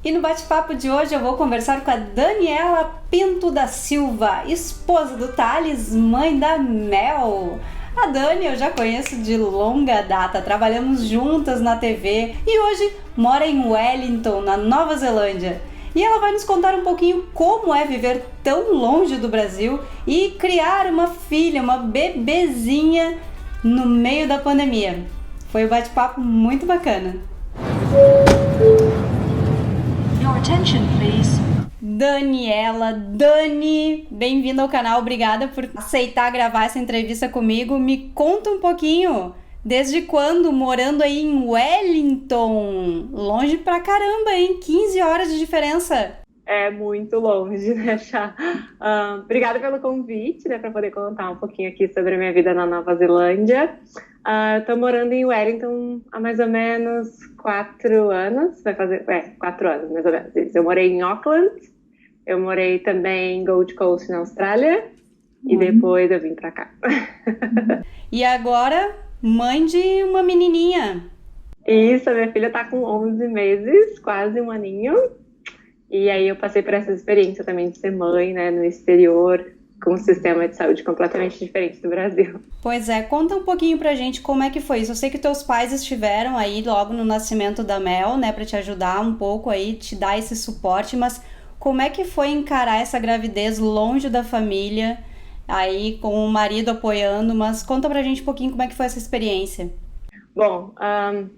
E no bate-papo de hoje eu vou conversar com a Daniela Pinto da Silva, esposa do Thales, mãe da Mel. A Dani eu já conheço de longa data, trabalhamos juntas na TV e hoje mora em Wellington, na Nova Zelândia. E ela vai nos contar um pouquinho como é viver tão longe do Brasil e criar uma filha, uma bebezinha no meio da pandemia. Foi um bate-papo muito bacana. Your attention, please. Dani, bem-vinda ao canal, obrigada por aceitar gravar essa entrevista comigo. Me conta um pouquinho, desde quando morando aí em Wellington? Longe pra caramba, hein? 15 horas de diferença. É muito longe, né, Chá? Obrigada pelo convite, né, para poder contar um pouquinho aqui sobre a minha vida na Nova Zelândia. Eu tô morando em Wellington há mais ou menos 4 anos, vai fazer, 4 anos mais ou menos isso. Eu morei em Auckland, eu morei também em Gold Coast, na Austrália, e depois eu vim para cá. E agora, mãe de uma menininha. Isso, a minha filha tá com 11 meses, quase um aninho. E aí eu passei por essa experiência também de ser mãe, né, no exterior, com um sistema de saúde completamente diferente do Brasil. Pois é, conta um pouquinho pra gente como é que foi isso. Eu sei que teus pais estiveram aí logo no nascimento da Mel, né, pra te ajudar um pouco aí, te dar esse suporte, mas como é que foi encarar essa gravidez longe da família, aí com o marido apoiando, mas conta pra gente um pouquinho como é que foi essa experiência. Bom,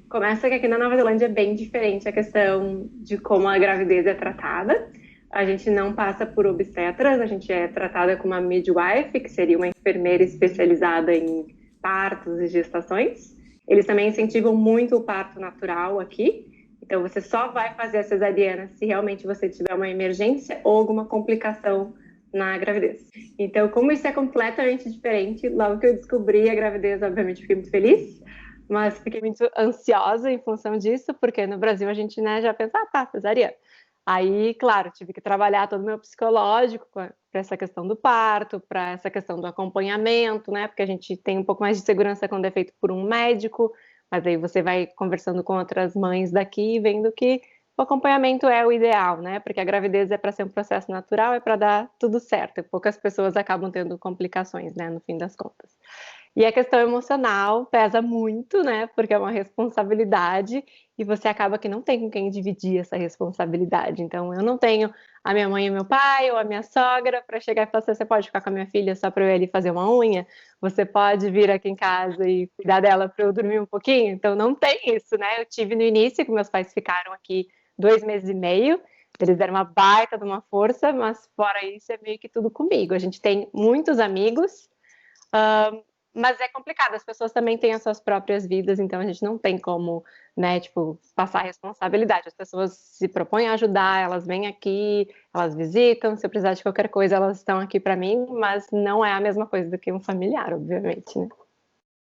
começa que aqui na Nova Zelândia é bem diferente a questão de como a gravidez é tratada. A gente não passa por obstetras, a gente é tratada como uma midwife, que seria uma enfermeira especializada em partos e gestações. Eles também incentivam muito o parto natural aqui. Então, você só vai fazer a cesariana se realmente você tiver uma emergência ou alguma complicação na gravidez. Então, como isso é completamente diferente, logo que eu descobri a gravidez, obviamente, fiquei muito feliz. Mas fiquei muito ansiosa em função disso, porque no Brasil a gente, né, já pensa, tá, cesariana. Aí, claro, tive que trabalhar todo o meu psicológico para essa questão do parto, para essa questão do acompanhamento, né, porque a gente tem um pouco mais de segurança quando é feito por um médico, mas aí você vai conversando com outras mães daqui, vendo que o acompanhamento é o ideal, né, porque a gravidez é para ser um processo natural, é para dar tudo certo, e poucas pessoas acabam tendo complicações, né, no fim das contas. E a questão emocional pesa muito, né? Porque é uma responsabilidade e você acaba que não tem com quem dividir essa responsabilidade. Então, eu não tenho a minha mãe e meu pai ou a minha sogra para chegar e falar assim: você pode ficar com a minha filha só para eu ir ali fazer uma unha? Você pode vir aqui em casa e cuidar dela para eu dormir um pouquinho? Então, não tem isso, né? Eu tive no início que meus pais ficaram aqui 2 meses e meio. Eles deram uma baita de uma força, mas fora isso é meio que tudo comigo. A gente tem muitos amigos. Mas é complicado, as pessoas também têm as suas próprias vidas, então a gente não tem como, né, tipo, passar a responsabilidade. As pessoas se propõem a ajudar, elas vêm aqui, elas visitam, se eu precisar de qualquer coisa, elas estão aqui para mim, mas não é a mesma coisa do que um familiar, obviamente, né?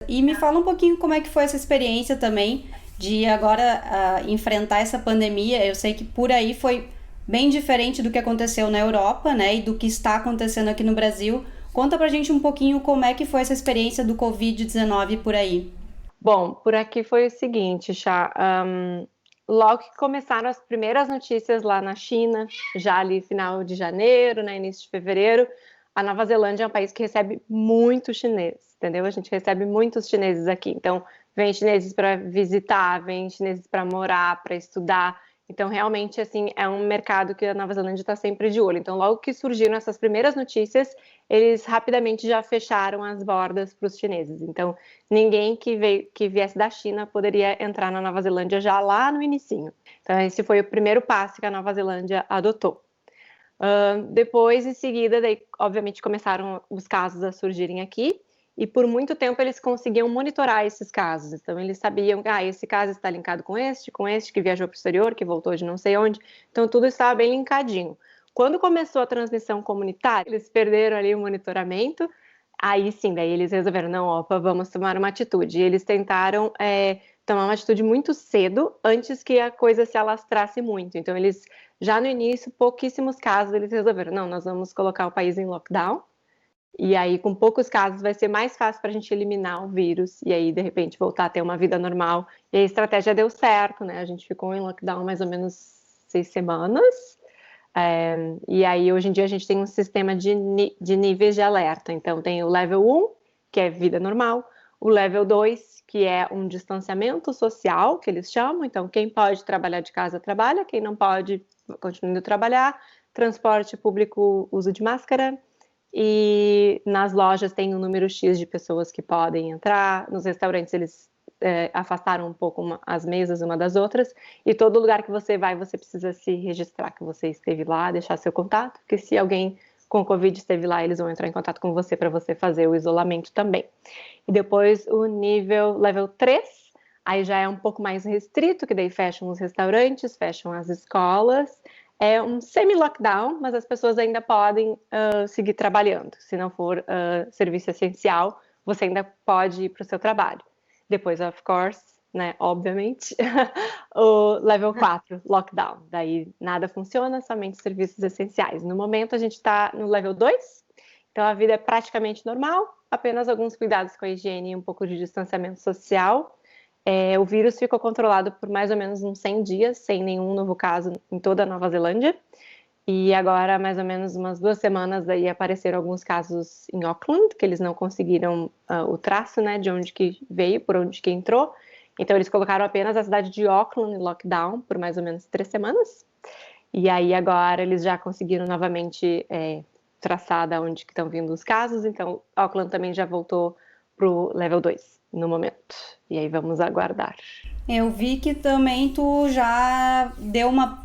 E me fala um pouquinho como é que foi essa experiência também de agora enfrentar essa pandemia. Eu sei que por aí foi bem diferente do que aconteceu na Europa, né, e do que está acontecendo aqui no Brasil. Conta pra gente um pouquinho como é que foi essa experiência do Covid-19 por aí. Bom, por aqui foi o seguinte, Chá. Logo que começaram as primeiras notícias lá na China, já ali final de janeiro, né, início de fevereiro, a Nova Zelândia é um país que recebe muito chinês, entendeu? A gente recebe muitos chineses aqui. Então, vem chineses para visitar, vem chineses para morar, para estudar. Então, realmente, assim, é um mercado que a Nova Zelândia está sempre de olho. Então, logo que surgiram essas primeiras notícias, eles rapidamente já fecharam as bordas para os chineses. Então, ninguém que viesse da China poderia entrar na Nova Zelândia já lá no inicinho. Então, esse foi o primeiro passo que a Nova Zelândia adotou. Depois, em seguida, daí, obviamente, começaram os casos a surgirem aqui. E por muito tempo eles conseguiam monitorar esses casos. Então, eles sabiam que esse caso está linkado com este que viajou para o exterior, que voltou de não sei onde. Então, tudo estava bem linkadinho. Quando começou a transmissão comunitária, eles perderam ali o monitoramento. Aí sim, daí eles resolveram, não, opa, vamos tomar uma atitude. E eles tentaram tomar uma atitude muito cedo, antes que a coisa se alastrasse muito. Então, eles, já no início, pouquíssimos casos, eles resolveram, não, nós vamos colocar o país em lockdown. E aí, com poucos casos, vai ser mais fácil para a gente eliminar o vírus e aí, de repente, voltar a ter uma vida normal. E a estratégia deu certo, né? A gente ficou em lockdown mais ou menos 6 semanas. E aí, hoje em dia, a gente tem um sistema de níveis de alerta. Então, tem o level 1, que é vida normal, o level 2, que é um distanciamento social, que eles chamam. Então, quem pode trabalhar de casa, trabalha. Quem não pode, continua indo trabalhar. Transporte público, uso de máscara. E nas lojas tem um número X de pessoas que podem entrar. Nos restaurantes, eles afastaram um pouco as mesas uma das outras. E todo lugar que você vai, você precisa se registrar que você esteve lá, deixar seu contato. Porque se alguém com Covid esteve lá, eles vão entrar em contato com você para você fazer o isolamento também. E depois o level 3, aí já é um pouco mais restrito, que daí fecham os restaurantes, fecham as escolas. É um semi-lockdown, mas as pessoas ainda podem seguir trabalhando. Se não for serviço essencial, você ainda pode ir para o seu trabalho. Depois, of course, né, obviamente, o level 4, lockdown. Daí nada funciona, somente serviços essenciais. No momento, a gente está no level 2, então a vida é praticamente normal, apenas alguns cuidados com a higiene e um pouco de distanciamento social. O vírus ficou controlado por mais ou menos uns 100 dias, sem nenhum novo caso em toda a Nova Zelândia. E agora, mais ou menos umas 2 semanas, daí apareceram alguns casos em Auckland, que eles não conseguiram o traço, né, de onde que veio, por onde que entrou. Então, eles colocaram apenas a cidade de Auckland em lockdown por mais ou menos 3 semanas. E aí, agora, eles já conseguiram novamente traçar de onde que estão vindo os casos. Então, Auckland também já voltou para o level 2 no momento. E aí, vamos aguardar. Eu vi que também tu já deu uma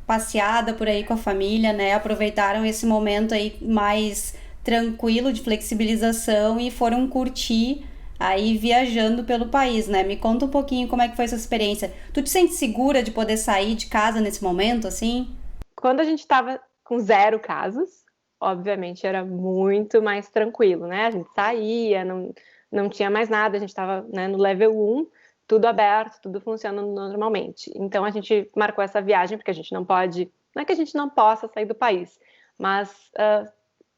passeada por aí com a família, né? Aproveitaram esse momento aí mais tranquilo de flexibilização e foram curtir aí viajando pelo país, né? Me conta um pouquinho como é que foi essa experiência. Tu te sente segura de poder sair de casa nesse momento, assim? Quando a gente estava com 0 casos, obviamente era muito mais tranquilo, né? A gente saía, não tinha mais nada, a gente estava, né, no level 1, tudo aberto, tudo funcionando normalmente. Então a gente marcou essa viagem, porque a gente não pode, não é que a gente não possa sair do país, mas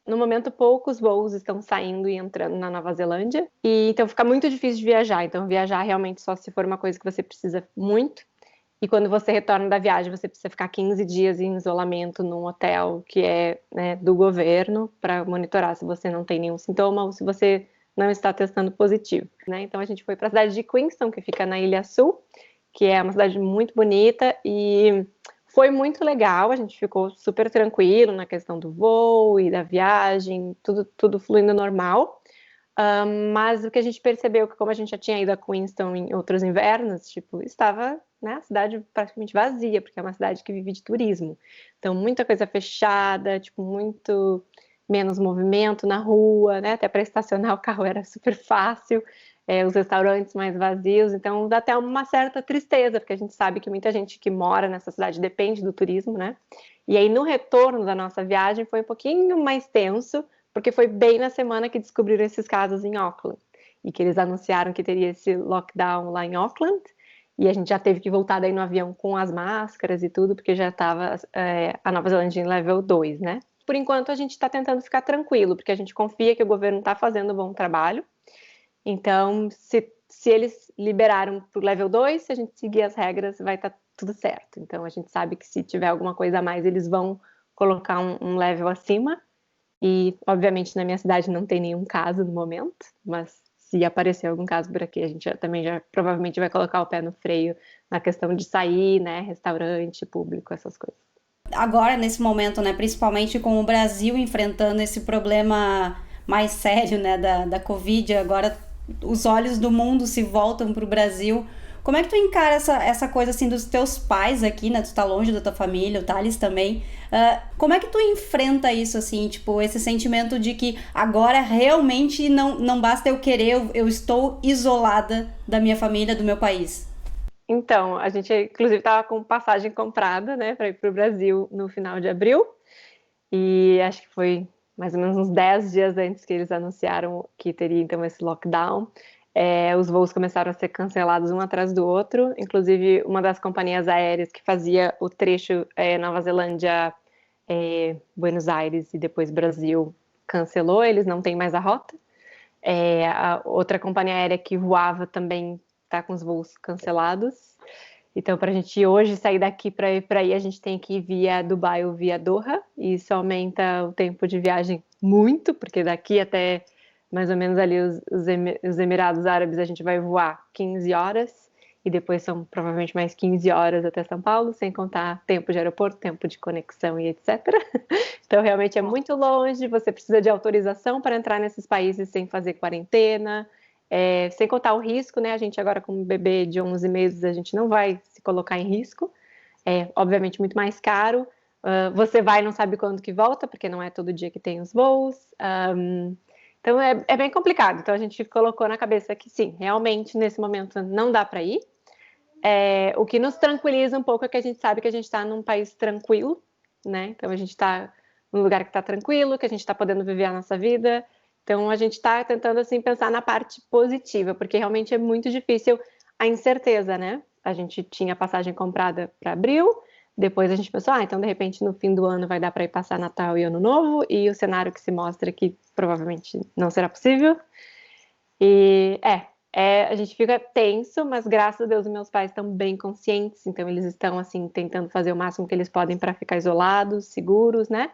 no momento poucos voos estão saindo e entrando na Nova Zelândia, e então fica muito difícil de viajar. Então viajar realmente só se for uma coisa que você precisa muito. E quando você retorna da viagem, você precisa ficar 15 dias em isolamento num hotel que é, né, do governo, para monitorar se você não tem nenhum sintoma ou se você não está testando positivo, né? Então a gente foi para a cidade de Queenstown, que fica na Ilha Sul, que é uma cidade muito bonita e foi muito legal. A gente ficou super tranquilo na questão do voo e da viagem, tudo fluindo normal. Mas o que a gente percebeu é que, como a gente já tinha ido a Queenstown em outros invernos, tipo, estava, né, a cidade praticamente vazia, porque é uma cidade que vive de turismo. Então, muita coisa fechada, tipo, muito menos movimento na rua, né? Até para estacionar o carro era super fácil, os restaurantes mais vazios. Então, dá até uma certa tristeza, porque a gente sabe que muita gente que mora nessa cidade depende do turismo, né? E aí, no retorno da nossa viagem, foi um pouquinho mais tenso, porque foi bem na semana que descobriram esses casos em Auckland, e que eles anunciaram que teria esse lockdown lá em Auckland, e a gente já teve que voltar daí no avião com as máscaras e tudo, porque já estava a Nova Zelândia em level 2, né? Por enquanto, a gente está tentando ficar tranquilo, porque a gente confia que o governo está fazendo um bom trabalho. Então, se eles liberaram para o level 2, se a gente seguir as regras, vai estar tudo certo. Então, a gente sabe que se tiver alguma coisa a mais, eles vão colocar um level acima. E, obviamente, na minha cidade não tem nenhum caso no momento, mas se aparecer algum caso por aqui, a gente também já provavelmente vai colocar o pé no freio na questão de sair, né, restaurante, público, essas coisas. Agora, nesse momento, né, principalmente com o Brasil enfrentando esse problema mais sério, né, da Covid, agora os olhos do mundo se voltam para o Brasil. Como é que tu encara essa coisa, assim, dos teus pais aqui, né, tu tá longe da tua família, o Thales também, como é que tu enfrenta isso, assim, tipo, esse sentimento de que agora realmente não basta eu querer, eu estou isolada da minha família, do meu país? Então, a gente, inclusive, estava com passagem comprada, né, para ir para o Brasil no final de abril, e acho que foi mais ou menos uns 10 dias antes que eles anunciaram que teria, então, esse lockdown. Os voos começaram a ser cancelados um atrás do outro, inclusive uma das companhias aéreas que fazia o trecho Nova Zelândia, Buenos Aires e depois Brasil, cancelou, eles não têm mais a rota. A outra companhia aérea que voava também está com os voos cancelados. Então, para a gente hoje sair daqui para ir para aí, a gente tem que ir via Dubai ou via Doha, e isso aumenta o tempo de viagem muito, porque daqui até mais ou menos ali os Emirados Árabes a gente vai voar 15 horas, e depois são provavelmente mais 15 horas até São Paulo, sem contar tempo de aeroporto, tempo de conexão e etc. Então, realmente é muito longe, você precisa de autorização para entrar nesses países sem fazer quarentena. Sem contar o risco, né? A gente agora com um bebê de 11 meses, a gente não vai se colocar em risco. É, obviamente, muito mais caro. Você vai e não sabe quando que volta, porque não é todo dia que tem os voos. Então, é bem complicado. Então, a gente colocou na cabeça que, sim, realmente, nesse momento, não dá para ir. O que nos tranquiliza um pouco é que a gente sabe que a gente está num país tranquilo, né? Então, a gente está num lugar que está tranquilo, que a gente está podendo viver a nossa vida. Então, a gente está tentando, assim, pensar na parte positiva, porque realmente é muito difícil a incerteza, né? A gente tinha passagem comprada para abril, depois a gente pensou, então, de repente, no fim do ano vai dar para ir passar Natal e Ano Novo, e o cenário que se mostra que provavelmente não será possível. E, a gente fica tenso, mas graças a Deus, meus pais estão bem conscientes, então eles estão, assim, tentando fazer o máximo que eles podem para ficar isolados, seguros, né?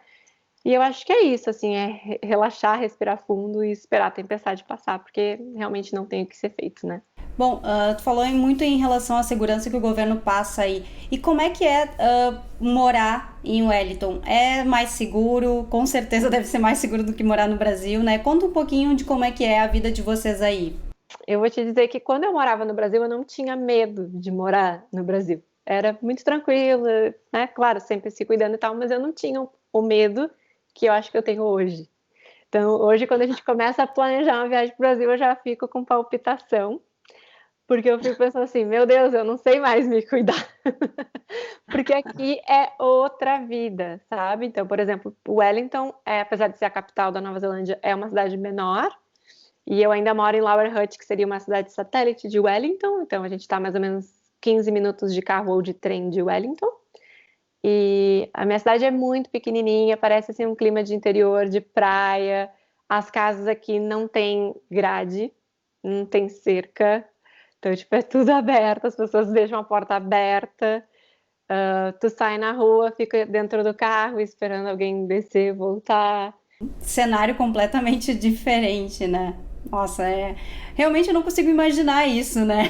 E eu acho que é isso, assim, é relaxar, respirar fundo e esperar a tempestade passar, porque realmente não tem o que ser feito, né? Bom, tu falou muito em relação à segurança que o governo passa aí. E como é que é morar em Wellington? É mais seguro? Com certeza deve ser mais seguro do que morar no Brasil, né? Conta um pouquinho de como é que é a vida de vocês aí. Eu vou te dizer que quando eu morava no Brasil, eu não tinha medo de morar no Brasil. Era muito tranquilo, né? Claro, sempre se cuidando e tal, mas eu não tinha o medo que eu acho que eu tenho hoje. Então, hoje, quando a gente começa a planejar uma viagem para o Brasil, eu já fico com palpitação, porque eu fico pensando assim, meu Deus, eu não sei mais me cuidar. Porque aqui é outra vida, sabe? Então, por exemplo, Wellington, apesar de ser a capital da Nova Zelândia, é uma cidade menor, e eu ainda moro em Lower Hutt, que seria uma cidade satélite de Wellington, então a gente está mais ou menos 15 minutos de carro ou de trem de Wellington. E a minha cidade é muito pequenininha, parece assim um clima de interior, de praia. As casas aqui não tem grade, não tem cerca. Então, tipo, é tudo aberto, as pessoas deixam a porta aberta. Tu sai na rua, fica dentro do carro esperando alguém descer, voltar. Cenário completamente diferente, né? Nossa, realmente eu não consigo imaginar isso, né?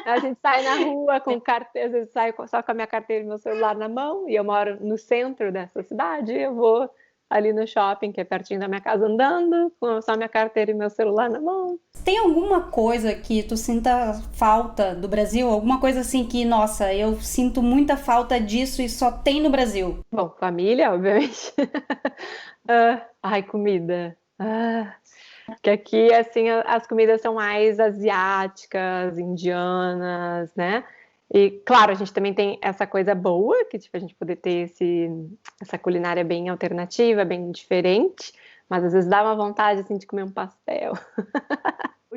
A gente sai na rua com carteira, às vezes saio só com a minha carteira e meu celular na mão, e eu moro no centro dessa cidade, eu vou ali no shopping, que é pertinho da minha casa, andando, com só minha carteira e meu celular na mão. Tem alguma coisa que tu sinta falta do Brasil? Alguma coisa assim que, nossa, eu sinto muita falta disso e só tem no Brasil? Bom, família, obviamente. Comida. Que aqui, assim, as comidas são mais asiáticas, indianas, né? E, claro, a gente também tem essa coisa boa, que, tipo, a gente poder ter essa culinária bem alternativa, bem diferente, mas às vezes dá uma vontade, assim, de comer um pastel.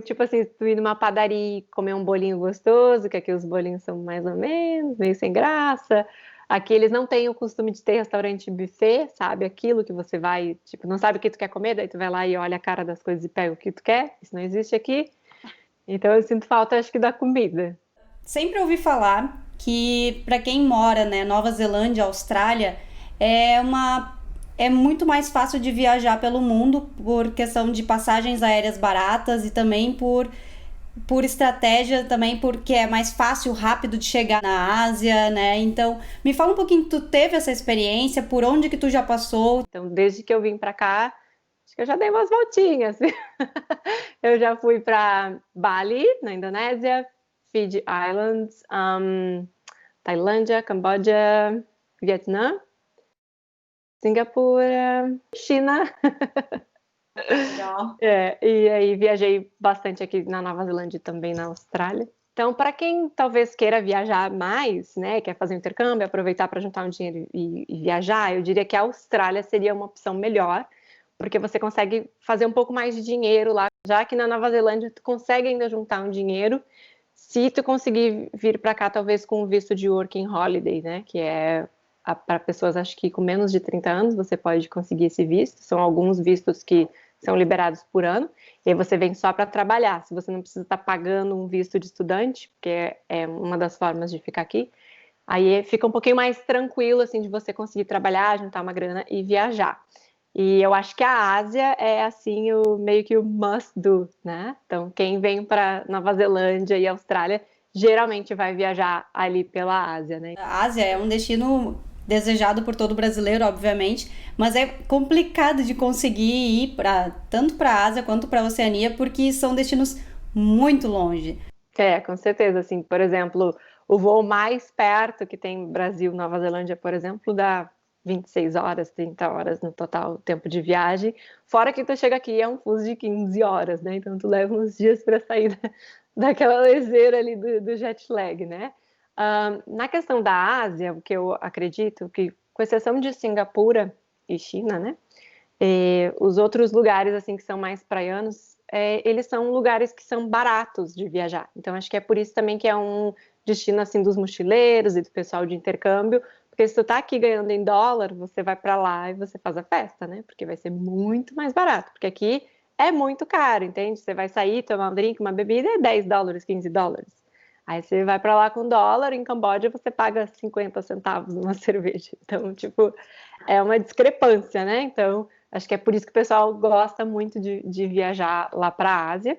Tipo assim, tu ir numa padaria e comer um bolinho gostoso, que aqui os bolinhos são mais ou menos, meio sem graça. Aqui eles não têm o costume de ter restaurante buffet, sabe? Aquilo que você vai, tipo, não sabe o que tu quer comer, daí tu vai lá e olha a cara das coisas e pega o que tu quer. Isso não existe aqui. Então eu sinto falta, acho que, da comida. Sempre ouvi falar que para quem mora, né, Nova Zelândia, Austrália, é muito mais fácil de viajar pelo mundo por questão de passagens aéreas baratas e também por estratégia também, porque é mais fácil, rápido de chegar na Ásia, né? Então, me fala um pouquinho, tu teve essa experiência, por onde que tu já passou? Então, desde que eu vim para cá, acho que eu já dei umas voltinhas. Eu já fui para Bali, na Indonésia, Fiji Islands, Tailândia, Camboja, Vietnã, Singapura, China. Legal. E aí viajei bastante aqui na Nova Zelândia e também na Austrália. Então, para quem talvez queira viajar mais, né, quer fazer um intercâmbio, aproveitar para juntar um dinheiro e viajar, eu diria que a Austrália seria uma opção melhor, porque você consegue fazer um pouco mais de dinheiro lá, já que na Nova Zelândia tu consegue ainda juntar um dinheiro, se tu conseguir vir para cá talvez com um visto de Working Holiday, né, que é para pessoas, acho que com menos de 30 anos você pode conseguir esse visto. São alguns vistos que são liberados por ano, e aí você vem só para trabalhar. Se você não precisa estar pagando um visto de estudante, porque é uma das formas de ficar aqui, aí fica um pouquinho mais tranquilo, assim, de você conseguir trabalhar, juntar uma grana e viajar. E eu acho que a Ásia é, assim, meio que o must do, né? Então, quem vem para Nova Zelândia e Austrália, geralmente vai viajar ali pela Ásia, né? A Ásia é um destino desejado por todo brasileiro, obviamente, mas é complicado de conseguir ir tanto para a Ásia quanto para a Oceania, porque são destinos muito longe. É, com certeza, assim, por exemplo, o voo mais perto que tem Brasil-Nova Zelândia, por exemplo, dá 26 horas, 30 horas no total tempo de viagem, fora que tu chega aqui é um fuso de 15 horas, né? Então tu leva uns dias para sair daquela leseira ali do jet lag, né? Na questão da Ásia, o que eu acredito que, com exceção de Singapura e China, né? Os outros lugares assim que são mais praianos, eles são lugares que são baratos de viajar. Então acho que é por isso também que é um destino assim dos mochileiros e do pessoal de intercâmbio, porque se tu tá aqui ganhando em dólar, você vai para lá e você faz a festa, né? Porque vai ser muito mais barato, porque aqui é muito caro, entende? Você vai sair, tomar um drink, uma bebida é 10 dólares, 15 dólares. Aí você vai para lá com dólar, em Camboja você paga 50 centavos numa cerveja. Então, tipo, é uma discrepância, né? Então, acho que é por isso que o pessoal gosta muito de viajar lá para a Ásia.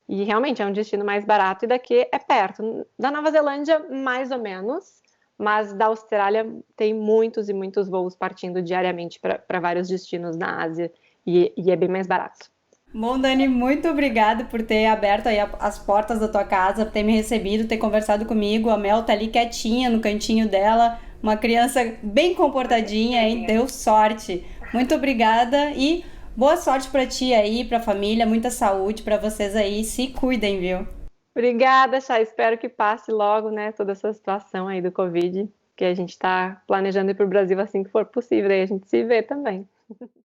E realmente é um destino mais barato e daqui é perto. Da Nova Zelândia, mais ou menos, mas da Austrália tem muitos e muitos voos partindo diariamente para vários destinos na Ásia e é bem mais barato. Bom, Dani, muito obrigada por ter aberto aí as portas da tua casa, por ter me recebido, ter conversado comigo. A Mel tá ali quietinha no cantinho dela, uma criança bem comportadinha, hein? Deu sorte. Muito obrigada e boa sorte pra ti aí, pra família, muita saúde pra vocês aí. Se cuidem, viu? Obrigada, Chay. Espero que passe logo, né, toda essa situação aí do Covid, que a gente está planejando ir para o Brasil assim que for possível, aí a gente se vê também.